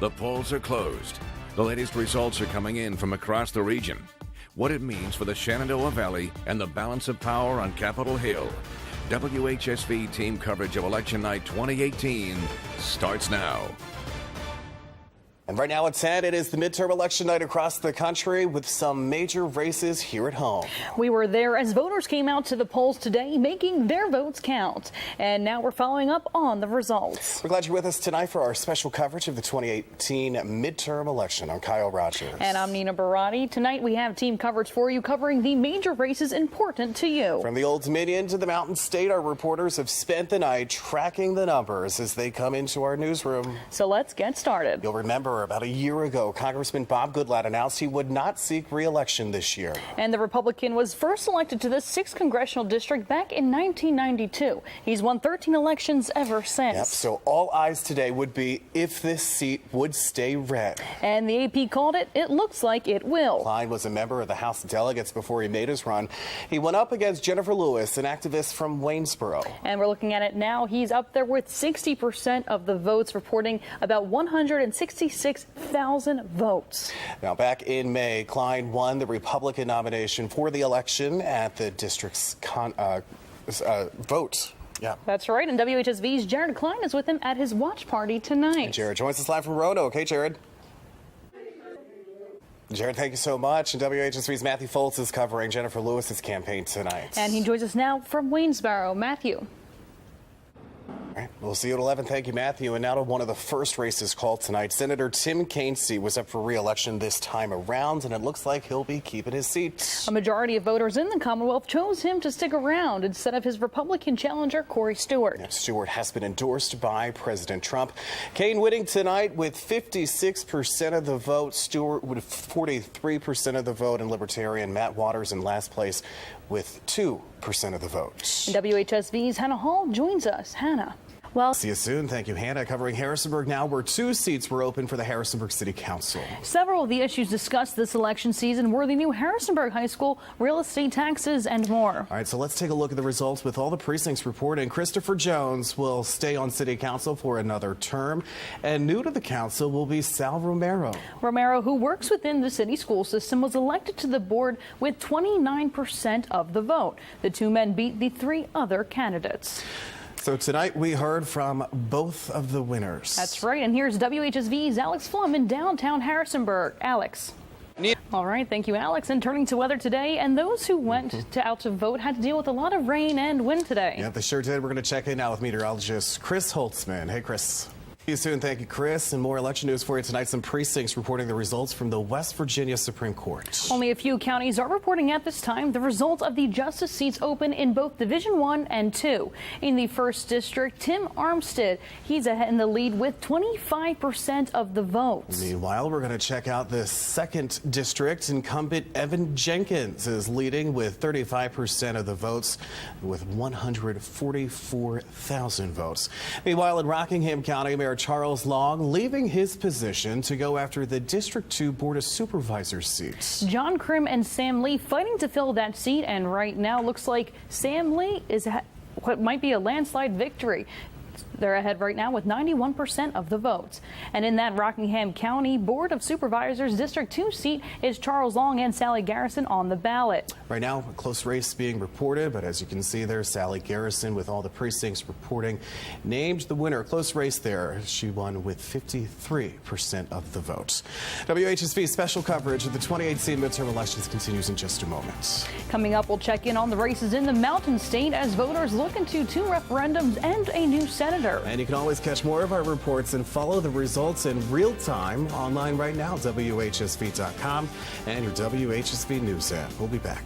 The polls are closed. The latest results are coming in from across the region. What it means for the Shenandoah Valley and the balance of power on Capitol Hill. WHSV team coverage of Election Night 2018 starts now. And right now at 10, it is the midterm election night across the country with some major races here at home. We were there as voters came out to the polls today, making their votes count. And now we're following up on the results. We're glad you're with us tonight for our special coverage of the 2018 midterm election. I'm Kyle Rogers. And I'm Nina Barati. Tonight we have team coverage for you covering the major races important to you. From the Old Dominion to the Mountain State, our reporters have spent the night tracking the numbers as they come into our newsroom. So let's get started. You'll remember about a year ago, Congressman Bob Goodlatte announced he would not seek re-election this year. And the Republican was first elected to the 6th congressional district back in 1992. He's won 13 elections ever since. Yep, so all eyes today would be if this seat would stay red. And the AP called it looks like it will. Klein was a member of the House of Delegates before he made his run. He went up against Jennifer Lewis, an activist from Waynesboro. And we're looking at it now. He's up there with 60% of the votes, reporting about 166,000 votes. Now, back in May, Klein won the Republican nomination for the election at the district's vote. Yeah. That's right. And WHSV's Jared Klein is with him at his watch party tonight. And Jared joins us live from Roanoke. Okay, Jared. Jared, thank you so much. And WHSV's Matthew Foltz is covering Jennifer Lewis's campaign tonight. And he joins us now from Waynesboro. Matthew. All right, we'll see you at 11. Thank you, Matthew. And now to one of the first races called tonight. Senator Tim Kaine was up for re-election this time around, and it looks like he'll be keeping his seat. A majority of voters in the Commonwealth chose him to stick around instead of his Republican challenger, Corey Stewart. Now, Stewart has been endorsed by President Trump. Kaine winning tonight with 56% of the vote. Stewart with 43% of the vote, and Libertarian Matt Waters in last place with 2% of the vote. And WHSV's Hannah Hall joins us. Hannah. Well, see you soon. Thank you, Hannah. Covering Harrisonburg now, where 2 seats were open for the Harrisonburg City Council. Several of the issues discussed this election season were the new Harrisonburg High School, real estate taxes, and more. All right, so let's take a look at the results with all the precincts reporting. Christopher Jones will stay on City Council for another term, and new to the council will be Sal Romero. Romero, who works within the city school system, was elected to the board with 29% of the vote. The 2 men beat the 3 other candidates. So tonight we heard from both of the winners. That's right. And here's WHSV's Alex Flum in downtown Harrisonburg. Alex. All right. Thank you, Alex. And turning to weather today, and those who went out to vote had to deal with a lot of rain and wind today. Yeah, they sure did. We're going to check in now with meteorologist Chris Holtzman. Hey, Chris. See you soon. Thank you, Chris. And more election news for you tonight. Some precincts reporting the results from the West Virginia Supreme Court. Only a few counties are reporting at this time the results of the justice seats open in both Division 1 and 2. In the 1st District, Tim Armstead, he's ahead in the lead with 25% of the votes. Meanwhile, we're going to check out the 2nd District. Incumbent Evan Jenkins is leading with 35% of the votes with 144,000 votes. Meanwhile, in Rockingham County, Mayor Charles Long leaving his position to go after the District 2 Board of Supervisors seat. John Krim and Sam Lee fighting to fill that seat, and right now looks like Sam Lee is what might be a landslide victory. They're ahead right now with 91% of the votes. And in that Rockingham County Board of Supervisors District 2 seat is Charles Long and Sally Garrison on the ballot. Right now, a close race being reported, but as you can see there, Sally Garrison, with all the precincts reporting, named the winner. Close race there. She won with 53% of the vote. WHSV special coverage of the 2018 midterm elections continues in just a moment. Coming up, we'll check in on the races in the Mountain State as voters look into 2 referendums and a new senator. And you can always catch more of our reports and follow the results in real time online right now, WHSV.com and your WHSV News app. We'll be back.